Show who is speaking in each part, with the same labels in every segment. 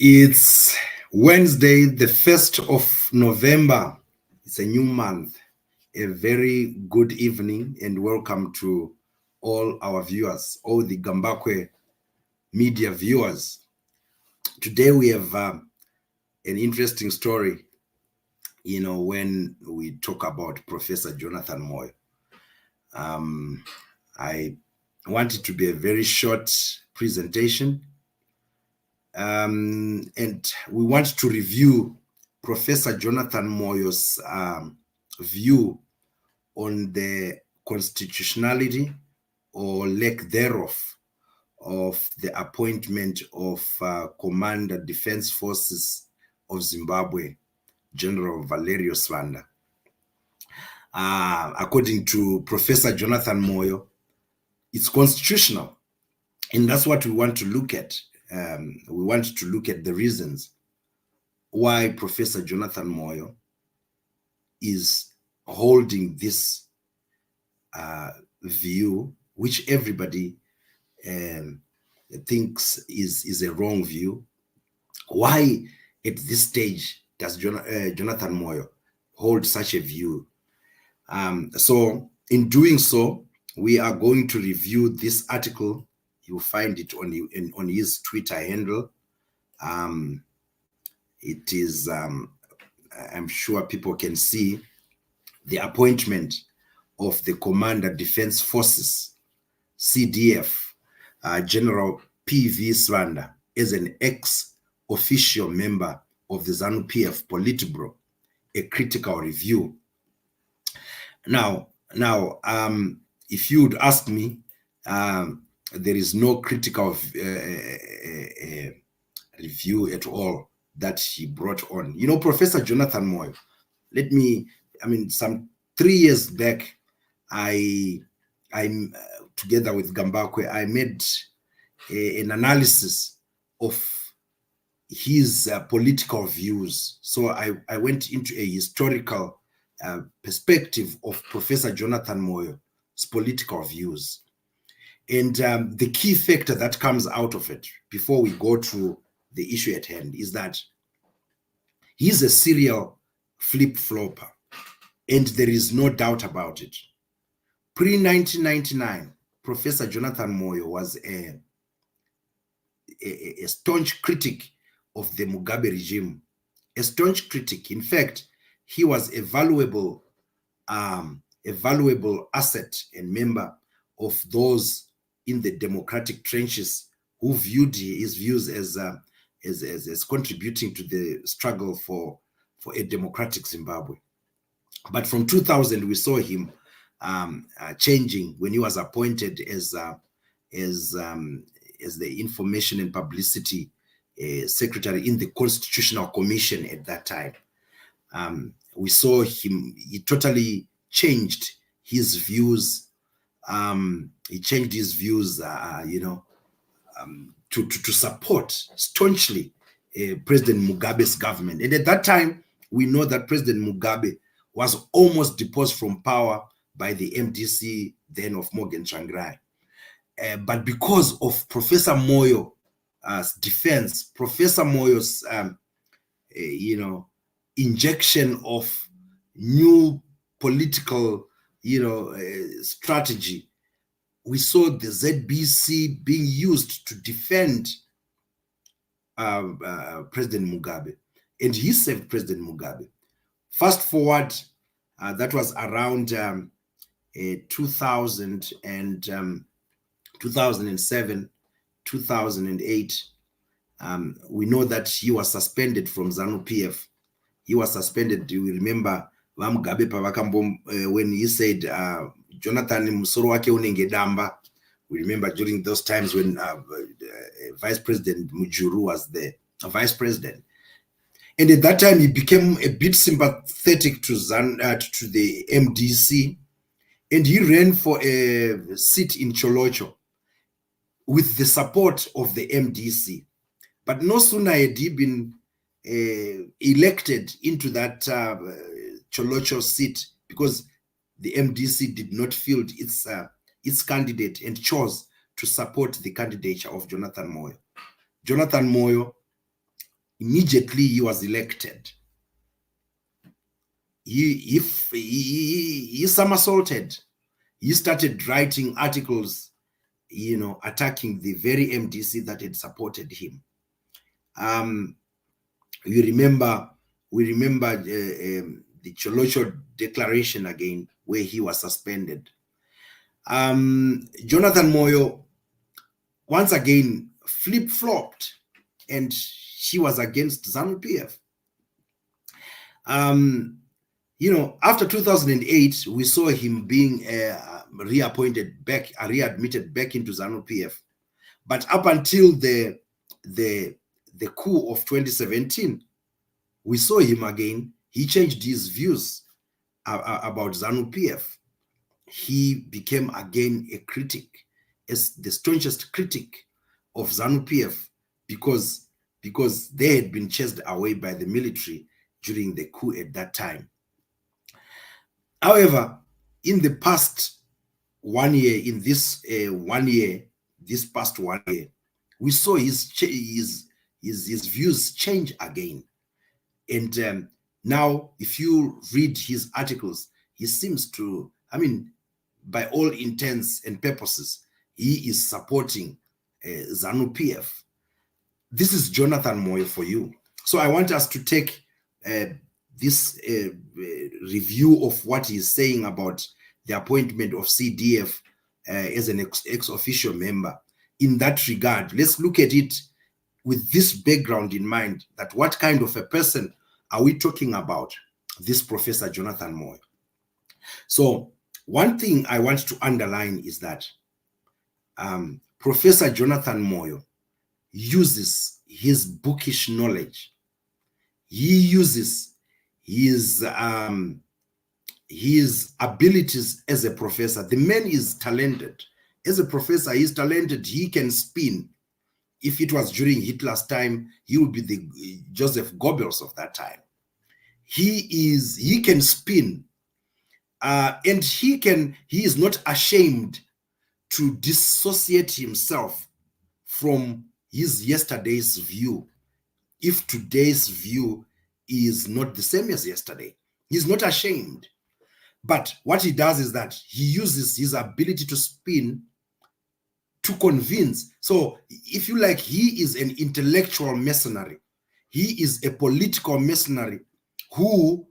Speaker 1: It's Wednesday, the 1st of November. It's a new month. A very good evening and welcome to all our viewers, all the Gambakwe media viewers. Today we have an interesting story, when we talk about Professor Jonathan Moyo. I want it to be a very short presentation. And we want to review Professor Jonathan Moyo's view on the constitutionality or lack thereof of the appointment of Commander Defense Forces of Zimbabwe, General Valerio Sibanda. According to Professor Jonathan Moyo, it's constitutional, and that's what we want to look at. We want to look at the reasons why Professor Jonathan Moyo is holding this view, which everybody thinks is a wrong view. Why at this stage does Jonathan Moyo hold such a view? So in doing so, we are going to review this article. You'll find it on his Twitter handle. It is, I'm sure people can see the appointment of the Commander Defense Forces, CDF, General P.V. Sibanda, as an ex-official member of the ZANU-PF Politburo, a critical review. Now, if you would ask me, there is no critical review at all that he brought on. Professor Jonathan Moyo, some 3 years back, I'm together with Gambakwe, I made an analysis of his political views. So I went into a historical perspective of Professor Jonathan Moyo's political views. And the key factor that comes out of it, before we go to the issue at hand, is that he's a serial flip-flopper, and there is no doubt about it. Pre-1999, Professor Jonathan Moyo was a staunch critic of the Mugabe regime, a staunch critic. In fact, he was a valuable asset and member of those in the democratic trenches who viewed his views as contributing to the struggle for a democratic Zimbabwe. But from 2000, we saw him changing when he was appointed as the Information and Publicity Secretary in the Constitutional Commission at that time. We saw him, he totally changed his views. He changed his views, to support staunchly President Mugabe's government. And at that time, we know that President Mugabe was almost deposed from power by the MDC then of Morgan Tsvangirai. But because of Professor Moyo's defense, Professor Moyo's, injection of new political, strategy, we saw the ZBC being used to defend President Mugabe, and he saved President Mugabe. Fast forward, that was around 2007, 2008. We know that he was suspended from ZANU-PF. He was suspended. You remember when he said Jonathan musoro wake unenge damba. We remember during those times when Vice President Mujuru was the vice president, and at that time he became a bit sympathetic to the MDC, and he ran for a seat in Cholocho with the support of the MDC. But no sooner had he been elected into that Cholocho seat, because the MDC did not field its candidate and chose to support the candidature of Jonathan Moyo. Jonathan Moyo immediately he was elected, he somersaulted. He started writing articles, you know, attacking the very MDC that had supported him. We remember the Cholocho declaration again, where he was suspended. Jonathan Moyo, once again, flip-flopped, and she was against ZANU-PF. You know, after 2008, we saw him being readmitted back into ZANU-PF. But up until the coup of 2017, we saw him again. He changed his views about ZANU-PF. He became again a critic, as the staunchest critic of ZANU-PF, because they had been chased away by the military during the coup at that time. However, in the past 1 year, in this 1 year, this past 1 year, we saw his views change again. And now, if you read his articles, he seems to, I mean, by all intents and purposes, he is supporting ZANU-PF. This is Jonathan Moyo for you. So I want us to take this review of what he's saying about the appointment of CDF as an ex-official member. In that regard, let's look at it with this background in mind, that what kind of a person are we talking about, this Professor Jonathan Moyo? So one thing I want to underline is that Professor Jonathan Moyo uses his bookish knowledge. He uses his abilities as a professor. The man is talented. As a professor, he's talented. He can spin. If it was during Hitler's time, he would be the Joseph Goebbels of that time. He can spin, and he is not ashamed to dissociate himself from his yesterday's view. If today's view is not the same as yesterday, he's not ashamed. But what he does is that he uses his ability to spin to convince. So if you like, he is an intellectual mercenary. He is a political mercenary who,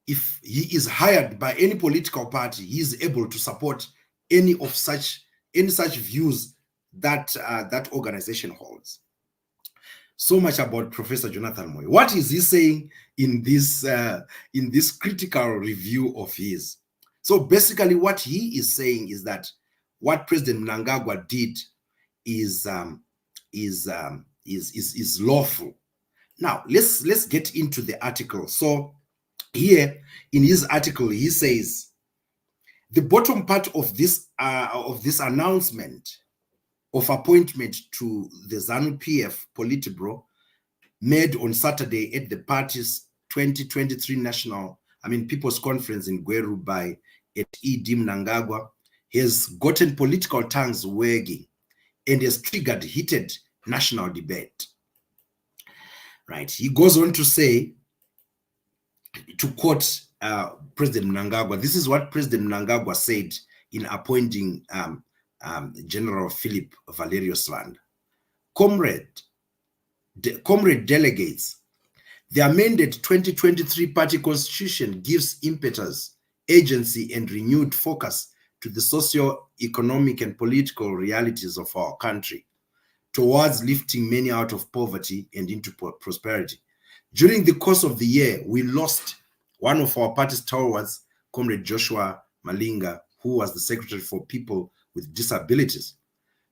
Speaker 1: if he is hired by any political party, he is able to support any such views that that organization holds. So much about Professor Jonathan Moyo. What is he saying in this critical review of his? So basically, what he is saying is that what President Mnangagwa did is lawful. Now let's get into the article. So here in his article, he says the bottom part of this announcement of appointment to the ZANU-PF Politburo made on Saturday at the party's 2023 People's Conference in Gweru by E.D. Mnangagwa has gotten political tongues wagging and has triggered heated national debate. Right. He goes on to say, to quote President Mnangagwa, this is what President Mnangagwa said in appointing General Philip Valerio Sibanda. Comrade delegates, the amended 2023 party constitution gives impetus, agency, and renewed focus to the socio-economic and political realities of our country towards lifting many out of poverty and into prosperity. During the course of the year, we lost one of our party stalwarts, Comrade Joshua Malinga, who was the Secretary for People with Disabilities.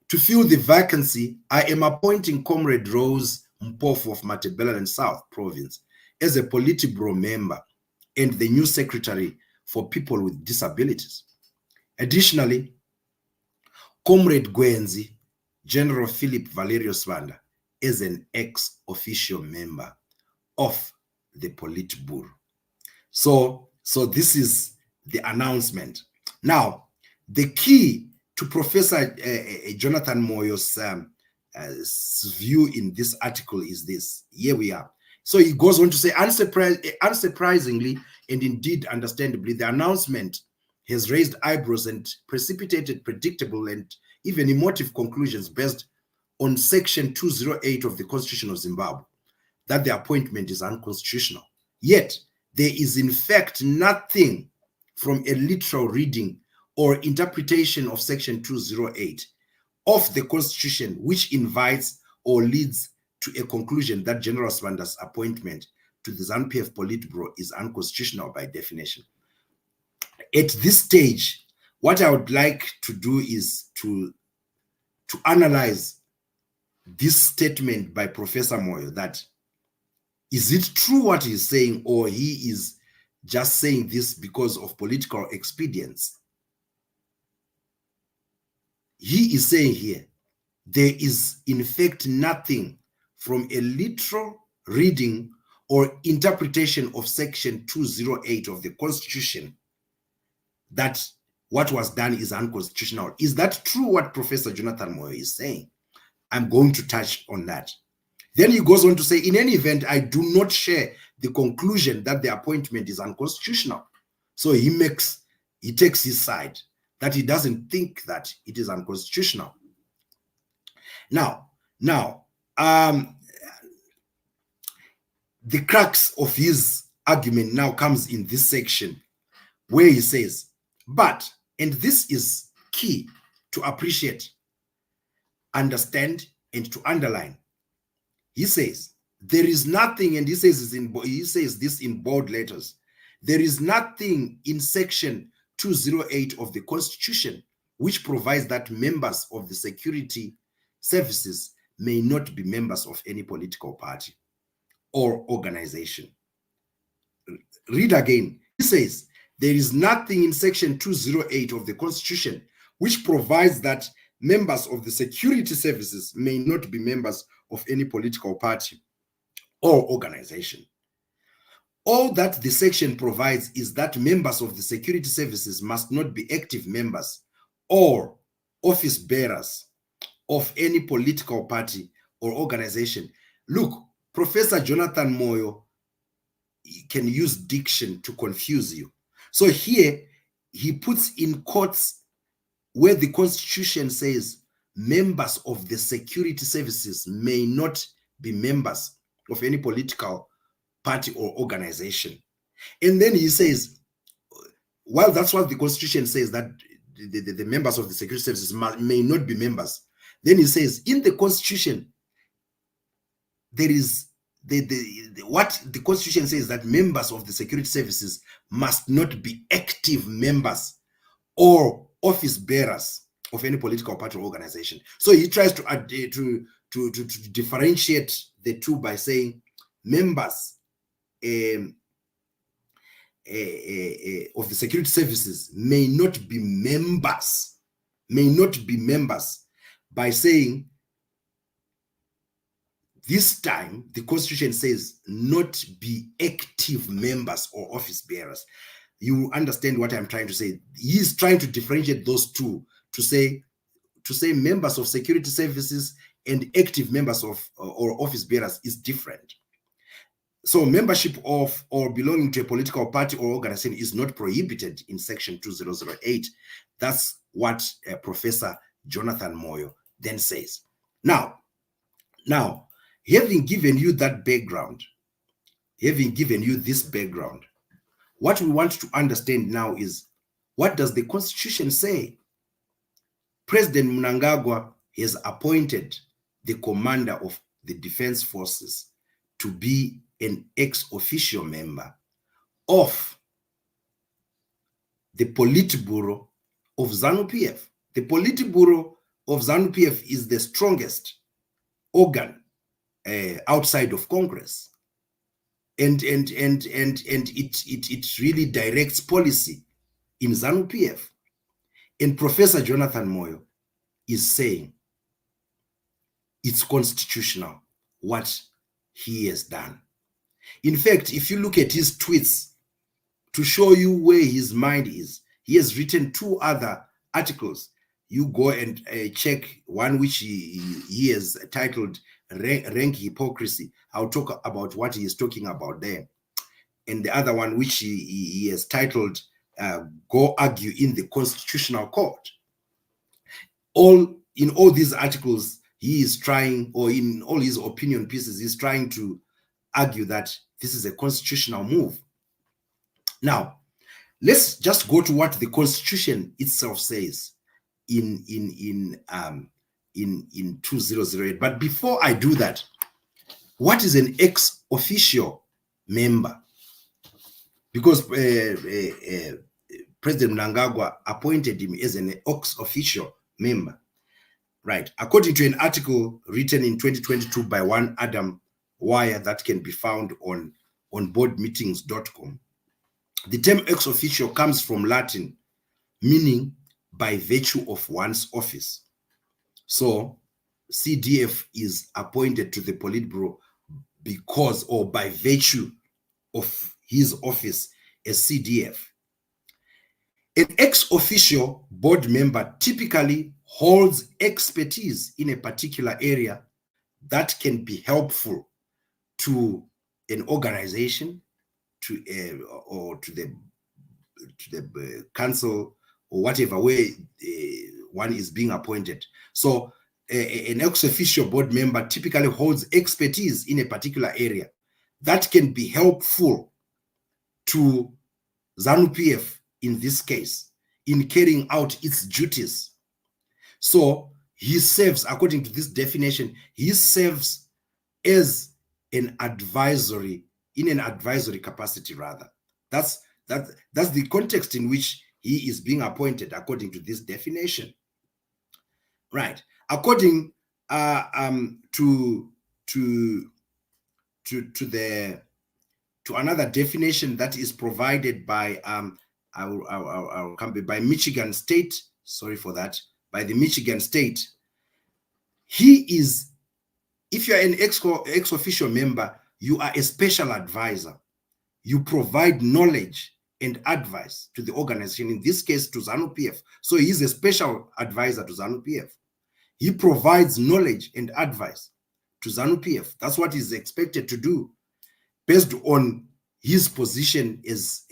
Speaker 1: To fill the vacancy, I am appointing Comrade Rose Mpofu of Matabeleland South Province as a Politburo member and the new Secretary for People with Disabilities. Additionally, Comrade Gwenzi, General Philip Valerio Sibanda, is an ex-official member of the Politburo. So this is the announcement. Now, the key to Professor Jonathan Moyo's view in this article is this. Here we are. So he goes on to say, unsurprisingly and indeed understandably, the announcement has raised eyebrows and precipitated predictable and even emotive conclusions based on Section 208 of the Constitution of Zimbabwe, that the appointment is unconstitutional. Yet, there is in fact nothing from a literal reading or interpretation of Section 208 of the Constitution which invites or leads to a conclusion that General Sibanda's appointment to the ZANU-PF Politburo is unconstitutional by definition. At this stage, what I would like to do is to analyze this statement by Professor Moyo, that is it true what he's saying, or he is just saying this because of political expedience? He is saying here, there is in fact nothing from a literal reading or interpretation of Section 208 of the Constitution that what was done is unconstitutional. Is that true what Professor Jonathan Moyo is saying? I'm going to touch on that. Then he goes on to say, in any event, I do not share the conclusion that the appointment is unconstitutional. So he takes his side, that he doesn't think that it is unconstitutional. Now, the crux of his argument now comes in this section where he says, but, and this is key to appreciate, understand, and to underline. He says, there is nothing, and he says this in bold letters, there is nothing in Section 208 of the Constitution which provides that members of the security services may not be members of any political party or organization. Read again. He says, there is nothing in Section 208 of the Constitution which provides that members of the security services may not be members of any political party or organization. All that the section provides is that members of the security services must not be active members or office bearers of any political party or organization. Look, Professor Jonathan Moyo can use diction to confuse you. So here he puts in quotes where the Constitution says members of the security services may not be members of any political party or organization. And then he says, well, that's what the Constitution says, that the members of the security services may not be members. Then he says, in the Constitution, there is what the Constitution says, that members of the security services must not be active members or office bearers of any political party or organization. So he tries to differentiate the two by saying members of the security services may not be members, by saying this time the Constitution says not be active members or office bearers. You understand what I'm trying to say. He's trying to differentiate those two to say members of security services and active members of or office bearers is different. So membership of or belonging to a political party or organization is not prohibited in Section 2008. That's what Professor Jonathan Moyo then says. Now, having given you that background, having given you this background, what we want to understand now is, what does the Constitution say? President Mnangagwa has appointed the commander of the defense forces to be an ex-officio member of the Politburo of ZANU-PF. The Politburo of ZANU-PF is the strongest organ outside of Congress, and it really directs policy in ZANU-PF. And Professor Jonathan Moyo is saying it's constitutional what he has done. In fact, if you look at his tweets, to show you where his mind is, he has written two other articles. you go and check one which he has titled rank hypocrisy. I'll talk about what he is talking about there. And the other one which he has titled go argue in the Constitutional Court. In all these articles, he is trying, or in all his opinion pieces, he's trying to argue that this is a constitutional move. Now, let's just go to what the Constitution itself says in 2008. But before I do that, what is an ex officio member? Because President Mnangagwa appointed him as an ex officio member, right? According to an article written in 2022 by one Adam Wire that can be found on boardmeetings.com, the term ex officio comes from Latin, meaning by virtue of one's office. So CDF is appointed to the Politburo because, or by virtue of his office as CDF. An ex officio board member typically holds expertise in a particular area that can be helpful to an organization, or to the council, or whatever way one is being appointed. So an ex officio board member typically holds expertise in a particular area that can be helpful to ZANU-PF, in this case, in carrying out its duties. So he serves, according to this definition, he serves as an advisory, in an advisory capacity rather. That's the context in which he is being appointed according to this definition. Right. According to another definition that is provided by by Michigan State, sorry for that, by the Michigan State, he is, if you're an ex officio member, you are a special advisor. You provide knowledge and advice to the organization, in this case to ZANU-PF. So he is a special advisor to ZANU-PF. He provides knowledge and advice to ZANU-PF. That's what he's expected to do, based on his position as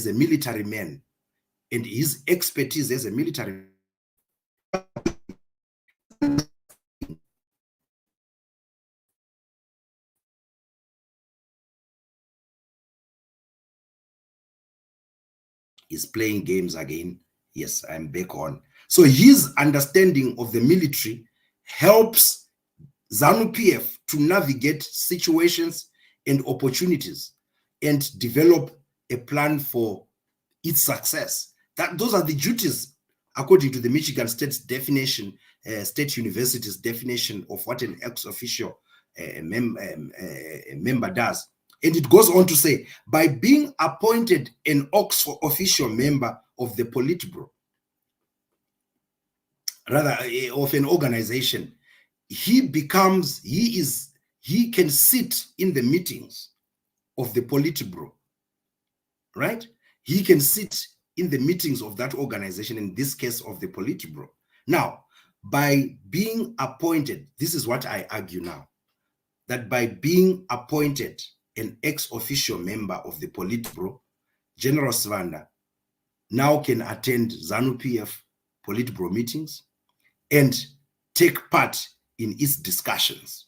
Speaker 1: a military man and his expertise as a military man. Is playing games again. Yes, I'm back on. So his understanding of the military helps ZANU-PF to navigate situations and opportunities and develop a plan for its success. Those are the duties, according to the Michigan State's definition, State University's definition of what an ex officio member does. And it goes on to say, by being appointed an ex officio member of the Politburo, rather of an organization, he can sit in the meetings of the Politburo, right? He can sit in the meetings of that organization, in this case of the Politburo. Now, by being appointed, this is what I argue now, that by being appointed an ex officio member of the Politburo, General Sibanda now can attend ZANU-PF Politburo meetings and take part in its discussions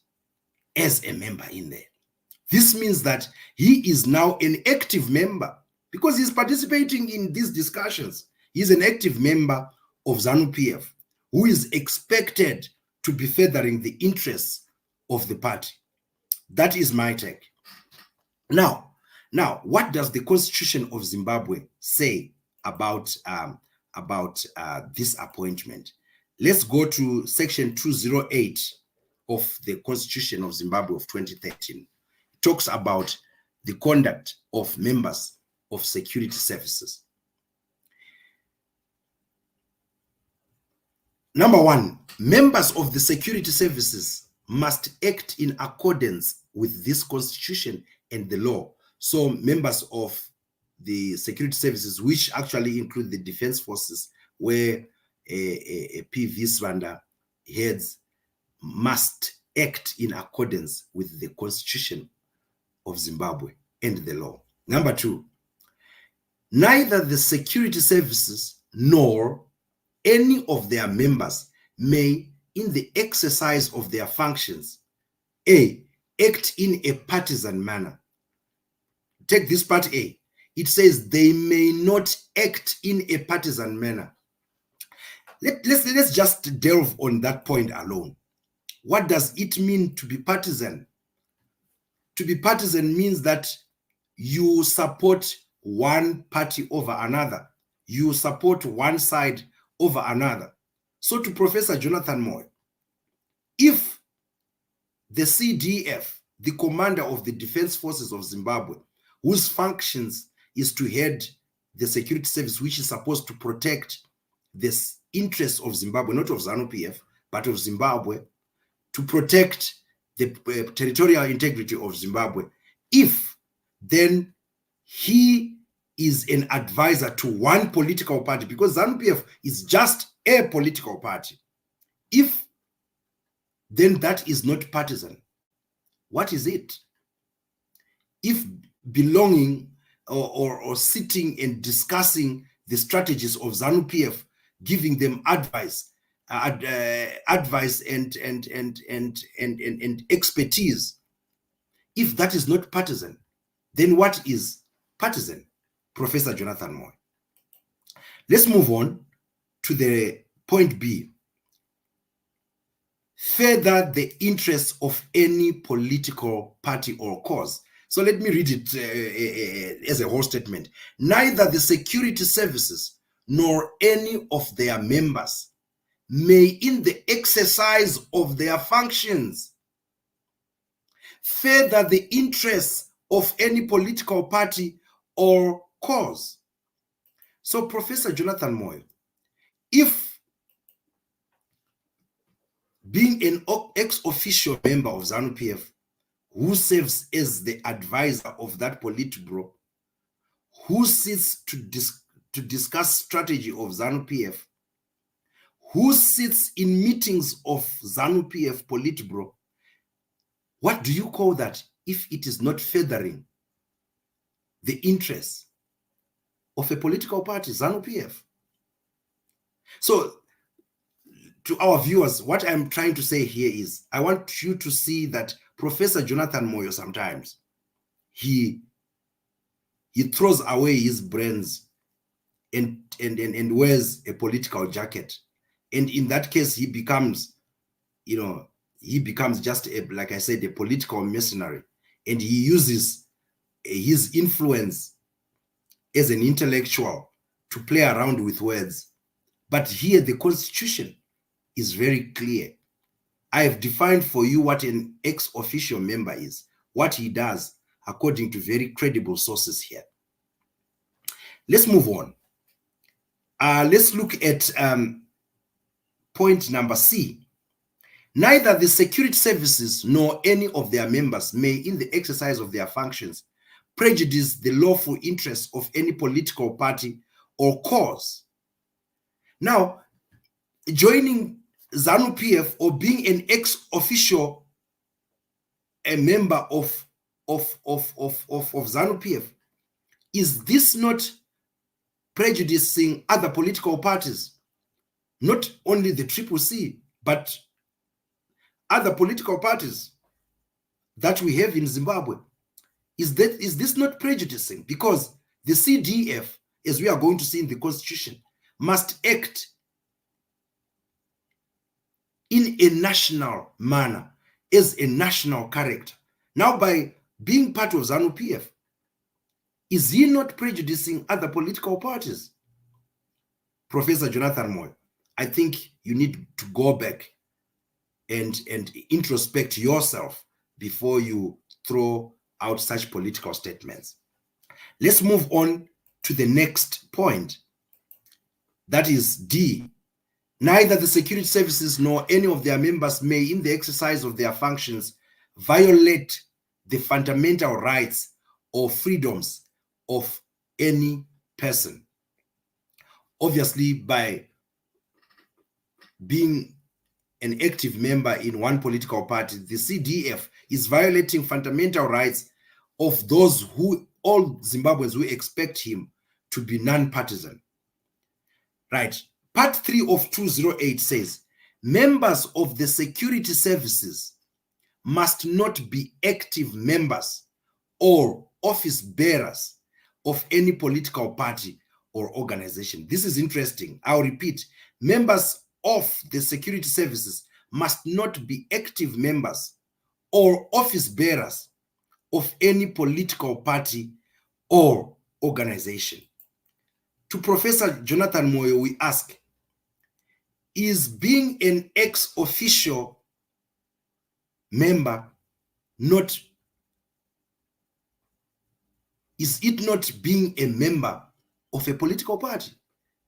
Speaker 1: as a member in there. This means that he is now an active member because he's participating in these discussions. He's an active member of ZANU-PF who is expected to be furthering the interests of the party. That is my take. Now, what does the Constitution of Zimbabwe say about this appointment? Let's go to Section 208 of the Constitution of Zimbabwe of 2013. It talks about the conduct of members of security services. Number one, members of the security services must act in accordance with this Constitution and the law. So members of the security services, which actually include the defense forces, where PV Sibanda heads must act in accordance with the Constitution of Zimbabwe and the law. Number 2, neither the security services nor any of their members may, in the exercise of their functions, A, act in a partisan manner. Take this part A. It says they may not act in a partisan manner. Let's just delve on that point alone. What does it mean to be partisan? To be partisan means that you support one party over another. You support one side over another. So to Professor Jonathan Moyo, if the CDF, the commander of the Defense Forces of Zimbabwe, whose functions is to head the security service, which is supposed to protect the interests of Zimbabwe, not of ZANU-PF, but of Zimbabwe, to protect the territorial integrity of Zimbabwe, if then he is an advisor to one political party, because ZANU-PF is just a political party, if then that is not partisan, what is it? If belonging or sitting and discussing the strategies of ZANU-PF, giving them advice and expertise, if that is not partisan, then what is partisan, Professor Jonathan Moyo? Let's move on to the point B. Further the interests of any political party or cause. So let me read it as a whole statement. Neither the security services nor any of their members may, in the exercise of their functions, further the interests of any political party or cause. So, Professor Jonathan Moyo, if being an ex-official member of ZANU-PF, who serves as the advisor of that Politburo, who sits to discuss strategy of ZANU-PF, who sits in meetings of ZANU-PF Politburo, what do you call that if it is not furthering the interests of a political party, ZANU-PF? So, to our viewers, what I'm trying to say here is, I want you to see that Professor Jonathan Moyo sometimes, he throws away his brains and wears a political jacket. And in that case, he becomes, he becomes just, like I said, a political mercenary. And he uses his influence as an intellectual to play around with words. But here, the Constitution is very clear. I have defined for you what an ex-official member is, what he does, according to very credible sources here. Let's move on. Let's look at point number C. Neither the security services nor any of their members may, in the exercise of their functions, prejudice the lawful interests of any political party or cause. Now, joining ZANU-PF or being an ex-official a member of ZANU-PF, is this not prejudicing other political parties? Not only the CCC, but other political parties that we have in Zimbabwe. Is this not prejudicing? Because the CDF, as we are going to see in the Constitution, must act in a national manner, as a national character. Now, by being part of ZANU-PF, is he not prejudicing other political parties? Professor Jonathan Moyo, I think you need to go back and introspect yourself before you throw out such political statements. Let's move on to the next point. That is D. Neither the security services nor any of their members may, in the exercise of their functions, violate the fundamental rights or freedoms of any person. Obviously, by being an active member in one political party, the CDF is violating fundamental rights of those who, all Zimbabweans who expect him to be non-partisan. Right. Part 3 of 208 says, members of the security services must not be active members or office bearers of any political party or organization. This is interesting. I'll repeat. Members of the security services must not be active members or office bearers of any political party or organization. To Professor Jonathan Moyo, we ask, is being an ex-officio member not, is it not being a member of a political party?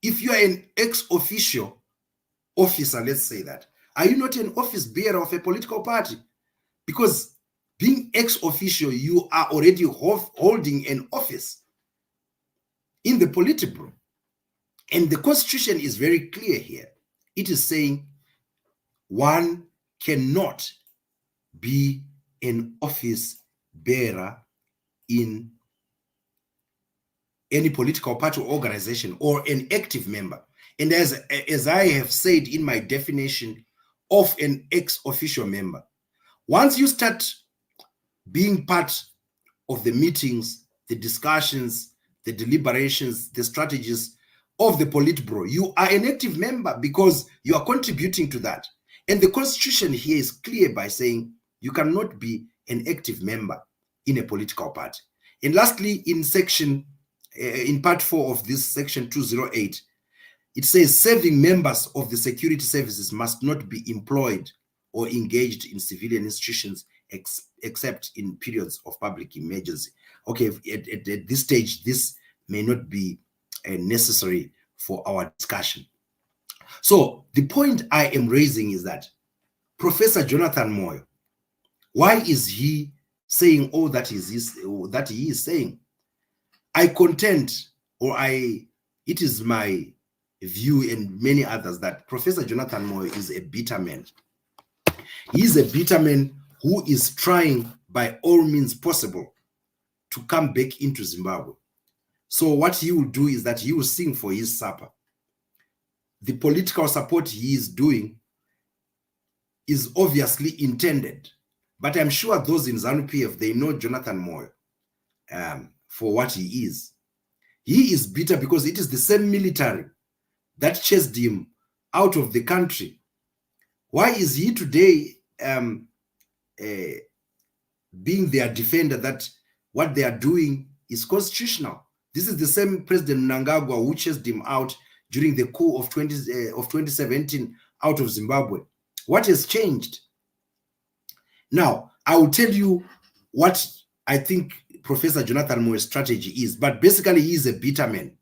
Speaker 1: If you are an ex-officio officer, let's say that, are you not an office bearer of a political party? Because being ex-officio, you are already holding an office in the Politburo. And the Constitution is very clear here. It is saying one cannot be an office bearer in any political party or organization or an active member. And as I have said in my definition of an ex-officio member, once you start being part of the meetings, the discussions, the deliberations, the strategies of the Politburo, you are an active member because you are contributing to that. And the Constitution here is clear by saying you cannot be an active member in a political party. And lastly, in part 4 of this section 208, it says serving members of the security services must not be employed or engaged in civilian institutions except in periods of public emergency. Okay, at this stage, this may not be necessary for our discussion. So the point I am raising is that Professor Jonathan Moyo, why is he saying all that he is saying? I contend, it is my view and many others that Professor Jonathan Moyo is a bitter man. He is a bitter man who is trying by all means possible to come back into Zimbabwe. So what he will do is that he will sing for his supper. The political support he is doing is obviously intended, but I'm sure those in ZANU-PF, they know Jonathan Moyo for what he is. He is bitter because it is the same military that chased him out of the country. Why is he today being their defender that what they are doing is constitutional? This is the same President Mnangagwa who chased him out during the coup of 2017 out of Zimbabwe. What has changed? Now, I will tell you what I think Professor Jonathan Moyo's strategy is, but basically he is a bitter man.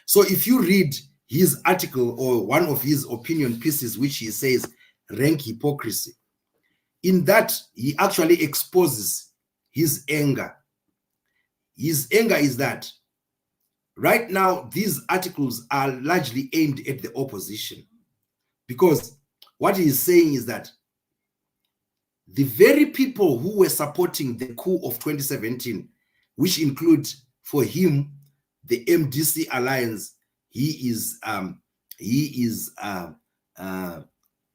Speaker 1: So if you read his article or one of his opinion pieces, which he says rank hypocrisy, in that he actually exposes his anger. His anger is that right now these articles are largely aimed at the opposition, because what he is saying is that the very people who were supporting the coup of 2017, which include for him the MDC alliance, he is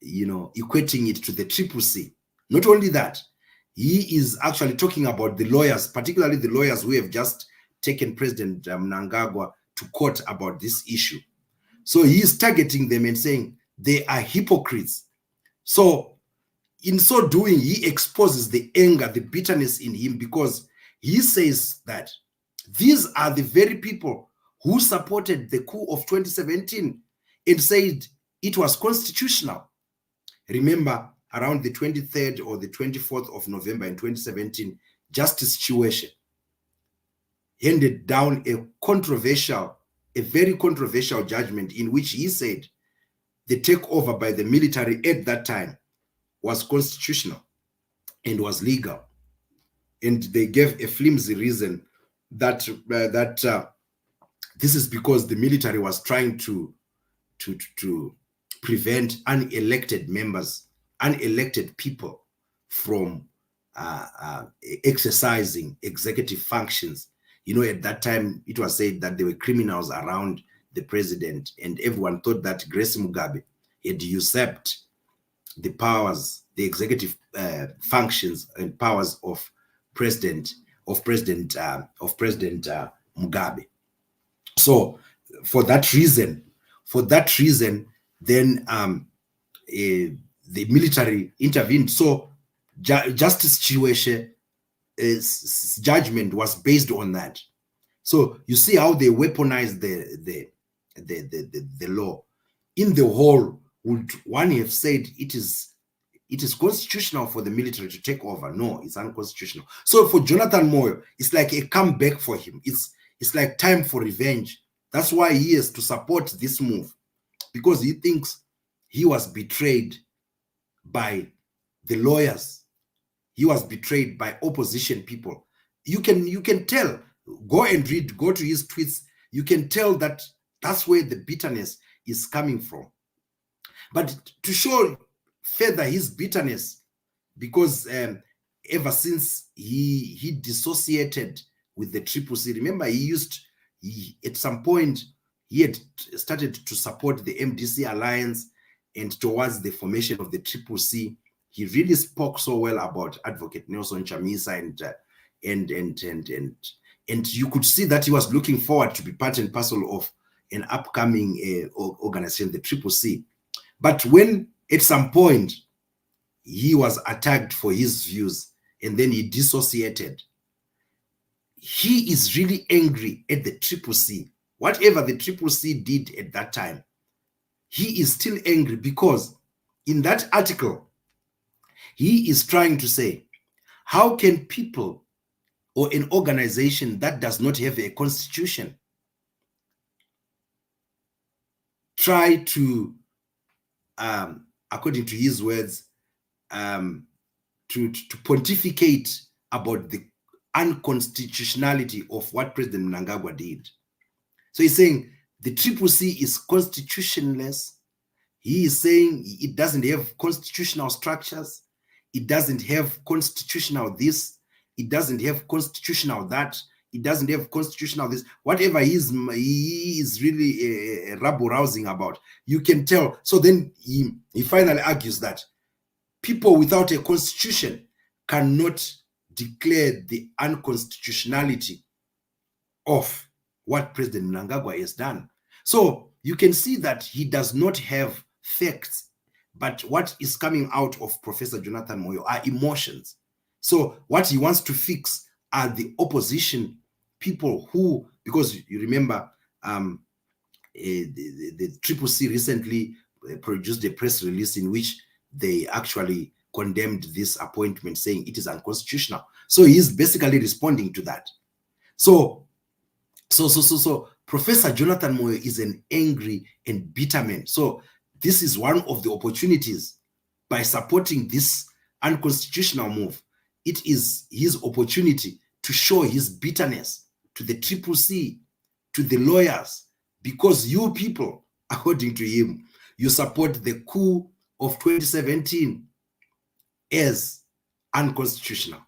Speaker 1: equating it to the Triple C. Not only that, he is actually talking about the lawyers, particularly the lawyers who have just taken President Mnangagwa to court about this issue. So he is targeting them and saying they are hypocrites. So in so doing, he exposes the anger, the bitterness in him, because he says that these are the very people who supported the coup of 2017 and said it was constitutional. Remember, around the 23rd or the 24th of November in 2017, Justice Chiweshe handed down a very controversial judgment in which he said the takeover by the military at that time was constitutional and was legal. And they gave a flimsy reason that this is because the military was trying to prevent unelected members, unelected people from exercising executive functions. You know, at that time, it was said that there were criminals around the president, and everyone thought that Grace Mugabe had usurped the powers, the executive functions and powers of President Mugabe. So, for that reason, then the military intervened. So, Justice Chiweshe's judgment was based on that. So you see how they weaponized the law. In the whole, would one have said it is constitutional for the military to take over? No, it's unconstitutional. So for Jonathan Moyo, it's like a comeback for him. It's like time for revenge. That's why he has to support this move, because he thinks he was betrayed by the lawyers. He was betrayed by opposition people. You can tell. Go and read. Go to his tweets. You can tell that that's where the bitterness is coming from. But to show further his bitterness, because ever since he dissociated with the CCC, remember at some point he had started to support the MDC alliance, and towards the formation of the CCC, he really spoke so well about Advocate Nelson Chamisa, and you could see that he was looking forward to be part and parcel of an upcoming organization, the CCC. But when at some point he was attacked for his views and then he dissociated, he is really angry at the CCC. Whatever the CCC did at that time, he is still angry, because in that article, he is trying to say, how can people or an organization that does not have a constitution try to, according to his words, to pontificate about the unconstitutionality of what President Mnangagwa did. So he's saying the CCC is constitutionless. He is saying it doesn't have constitutional structures. It doesn't have constitutional this. It doesn't have constitutional that. It doesn't have constitutional this. Whatever he is really rabble-rousing about, you can tell. So then he finally argues that people without a constitution cannot declare the unconstitutionality of what President Mnangagwa has done. So you can see that he does not have facts, but what is coming out of Professor Jonathan Moyo are emotions. So what he wants to fix are the opposition people who, because you remember, the CCC recently produced a press release in which they actually condemned this appointment, saying it is unconstitutional. So he's basically responding to that. So Professor Jonathan Moyo is an angry and bitter man. So this is one of the opportunities. By supporting this unconstitutional move, it is his opportunity to show his bitterness to the CCC, to the lawyers, because you people, according to him, you support the coup of 2017 as unconstitutional.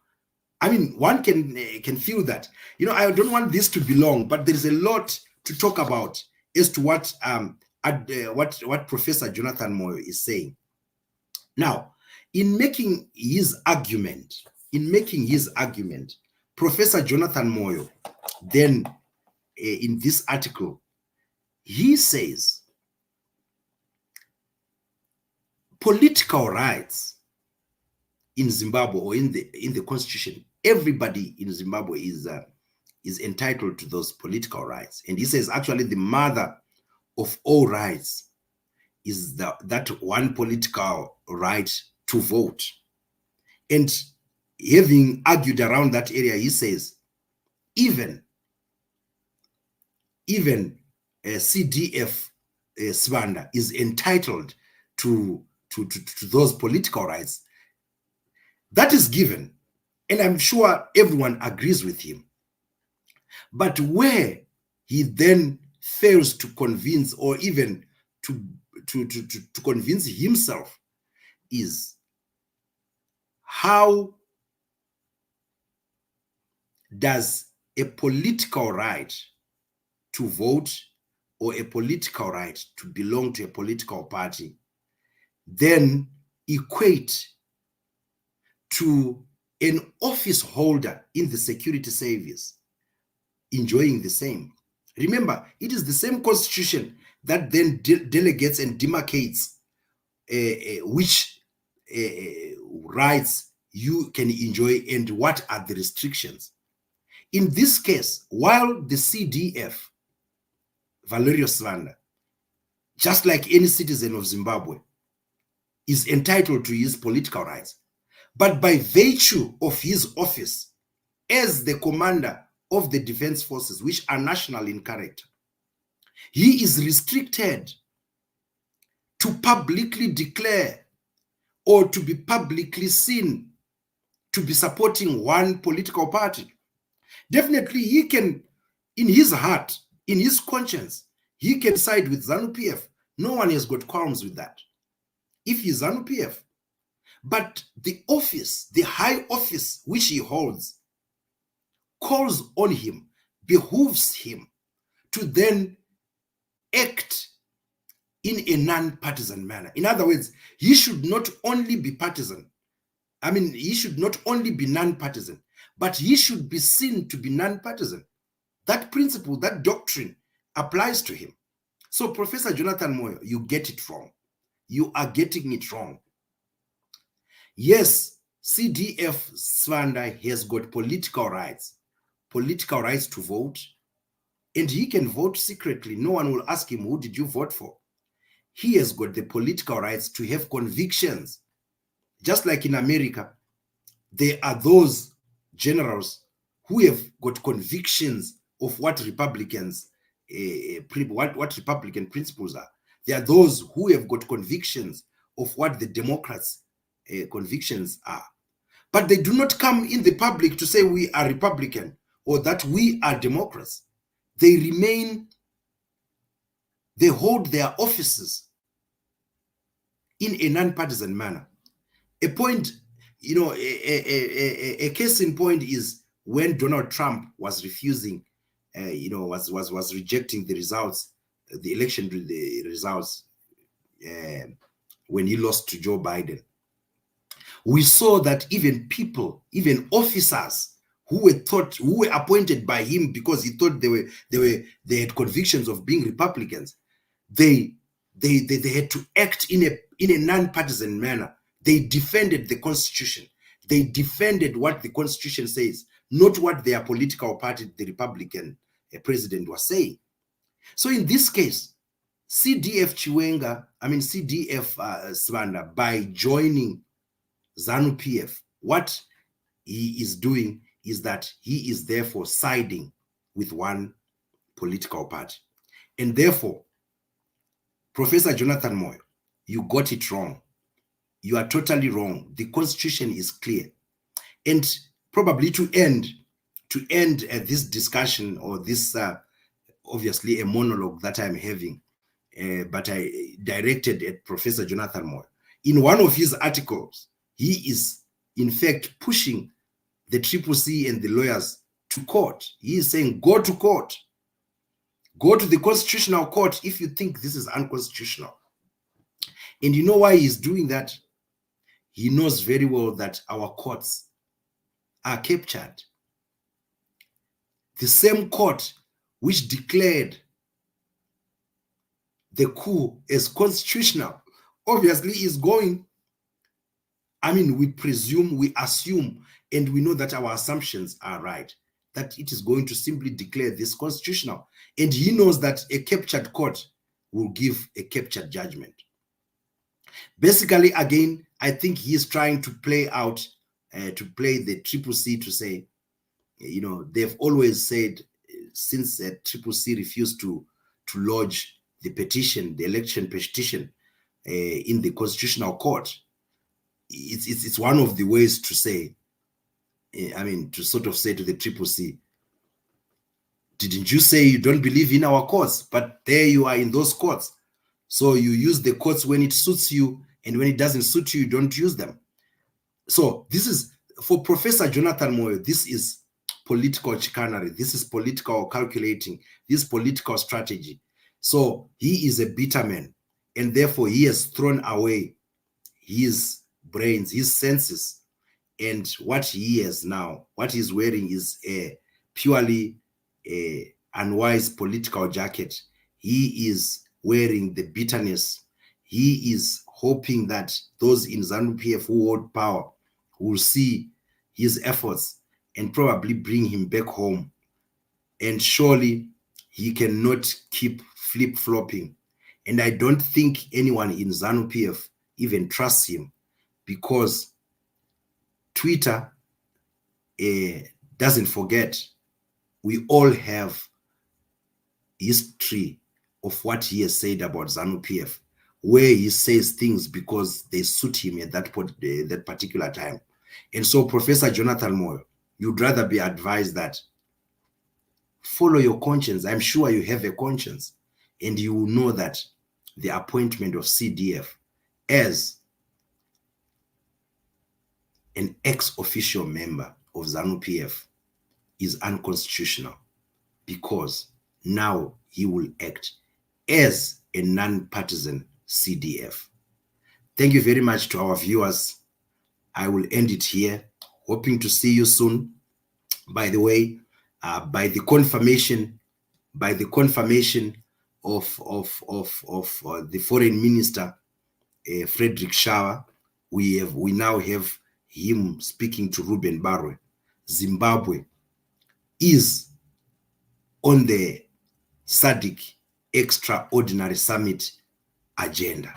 Speaker 1: I mean, one can feel that. You know, I don't want this to be long, but there is a lot to talk about as to what Professor Jonathan Moyo is saying. Now, in making his argument, Professor Jonathan Moyo, then in this article, he says political rights in Zimbabwe, or in the constitution, everybody in Zimbabwe is entitled to those political rights. And he says actually the mother of all rights is that one political right to vote. And having argued around that area, he says even CDF Sibanda is entitled to those political rights. That is given, and I'm sure everyone agrees with him. But where he then fails to convince, or even to to convince himself is how does a political right to vote or a political right to belong to a political party then equate to an office holder in the security service enjoying the same. Remember, it is the same constitution that then delegates and demarcates which rights you can enjoy and what are the restrictions. In this case, while the CDF, Valerio Sibanda, just like any citizen of Zimbabwe, is entitled to his political rights, but by virtue of his office as the commander of the defense forces, which are national in character, he is restricted to publicly declare or to be publicly seen to be supporting one political party. Definitely, he can, in his heart, in his conscience, he can side with ZANU-PF. No one has got qualms with that. If he's ZANU-PF, but the office, the high office which he holds, calls on him, behooves him to then act in a non-partisan manner. In other words, he should not only be partisan. I mean, he should not only be non-partisan, but he should be seen to be non-partisan. That principle, that doctrine applies to him. So, Professor Jonathan Moyo, you get it wrong. You are getting it wrong. Yes, CDF Sibanda has got political rights to vote, and he can vote secretly. No one will ask him, who did you vote for? He has got the political rights to have convictions. Just like in America, there are those generals who have got convictions of what Republicans, what Republican principles are. There are those who have got convictions of what the Democrats' convictions are. But they do not come in the public to say we are Republican or that we are Democrats. They remain, they hold their offices in a non-partisan manner. A point, you know, a case in point is when Donald Trump was refusing, was rejecting the results, the election results, when he lost to Joe Biden. We saw that even people, even officers who were appointed by him because he thought they had convictions of being Republicans, they had to act in a non-partisan manner. They defended the Constitution. They defended what the Constitution says, not what their political party, the Republican president, was saying. So in this case, CDF Sibanda, by joining ZANU-PF, what he is doing is that he is therefore siding with one political party. And therefore, Professor Jonathan Moyo, you got it wrong. You are totally wrong. The Constitution is clear. And probably to end this discussion, or this obviously a monologue that I'm having, but I directed at Professor Jonathan Moyo. In one of his articles, he is in fact pushing the CCC and the lawyers to court. He is saying, go to court. Go to the Constitutional Court if you think this is unconstitutional. And you know why he's doing that? He knows very well that our courts are captured. The same court which declared the coup as constitutional obviously is going, I mean, we presume, we assume, and we know that our assumptions are right, that it is going to simply declare this constitutional. And he knows that a captured court will give a captured judgment. Basically, again, I think he is trying to play out, to play the CCC to say, you know, they've always said, since CCC refused to lodge the petition, the election petition in the Constitutional Court, it's one of the ways to say, I mean, to sort of say to the CCC, didn't you say you don't believe in our courts? But there you are in those courts. So you use the courts when it suits you, and when it doesn't suit you, you don't use them. So this is, for Professor Jonathan Moyo, this is political chicanery. This is political calculating. This is political strategy. So he is a bitter man, and therefore he has thrown away his brains, his senses, and what he has now, what he's wearing is a purely unwise political jacket. He is wearing the bitterness. He is hoping that those in ZANU-PF who hold power will see his efforts and probably bring him back home. And surely he cannot keep flip-flopping. And I don't think anyone in ZANU-PF even trusts him, because Twitter doesn't forget. We all have history of what he has said about ZANU-PF, where he says things because they suit him at that particular time. And so, Professor Jonathan Moyo, you'd rather be advised that follow your conscience. I'm sure you have a conscience, and you will know that the appointment of CDF as an ex-official member of ZANU-PF is unconstitutional, because now he will act as a non-partisan CDF. Thank you very much to our viewers. I will end it here, hoping to see you soon. By the way, by the confirmation of the Foreign Minister, Frederick Shaw, we now have him speaking to Ruben Barwe. Zimbabwe is on the SADC Extraordinary Summit agenda.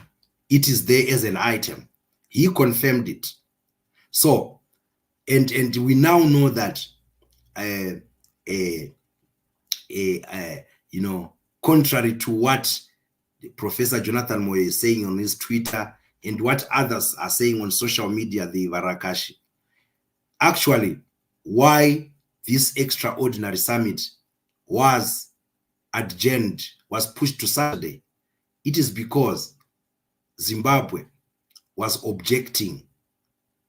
Speaker 1: It is there as an item. He confirmed it. So, and we now know that, you know, contrary to what Professor Jonathan Moyo is saying on his Twitter and what others are saying on social media, the Varakashi, actually, why this extraordinary summit was adjourned, was pushed to Saturday, it is because Zimbabwe was objecting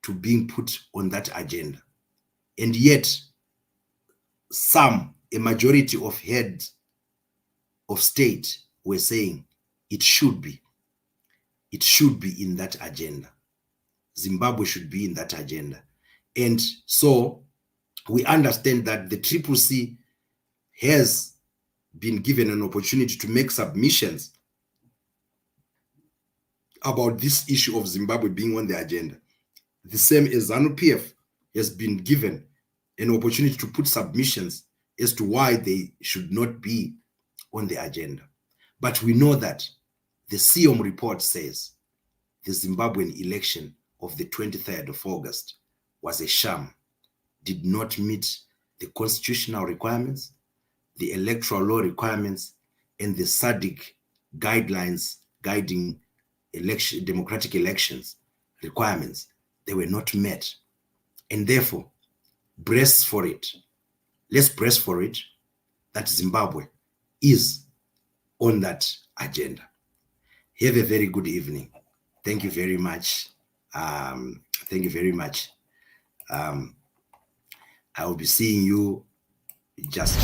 Speaker 1: to being put on that agenda. And yet, a majority of heads of state were saying it should be in that agenda. Zimbabwe should be in that agenda. And so we understand that the CCC has been given an opportunity to make submissions about this issue of Zimbabwe being on the agenda. The same as ZANU-PF has been given an opportunity to put submissions as to why they should not be on the agenda. But we know that the SIOM report says the Zimbabwean election of the 23rd of August was a sham, did not meet the constitutional requirements, the electoral law requirements, and the SADC guidelines guiding democratic elections requirements. They were not met. And therefore, brace for it. Let's brace for it that Zimbabwe is on that agenda. Have a very good evening. Thank you very much. Thank you very much. I will be seeing you just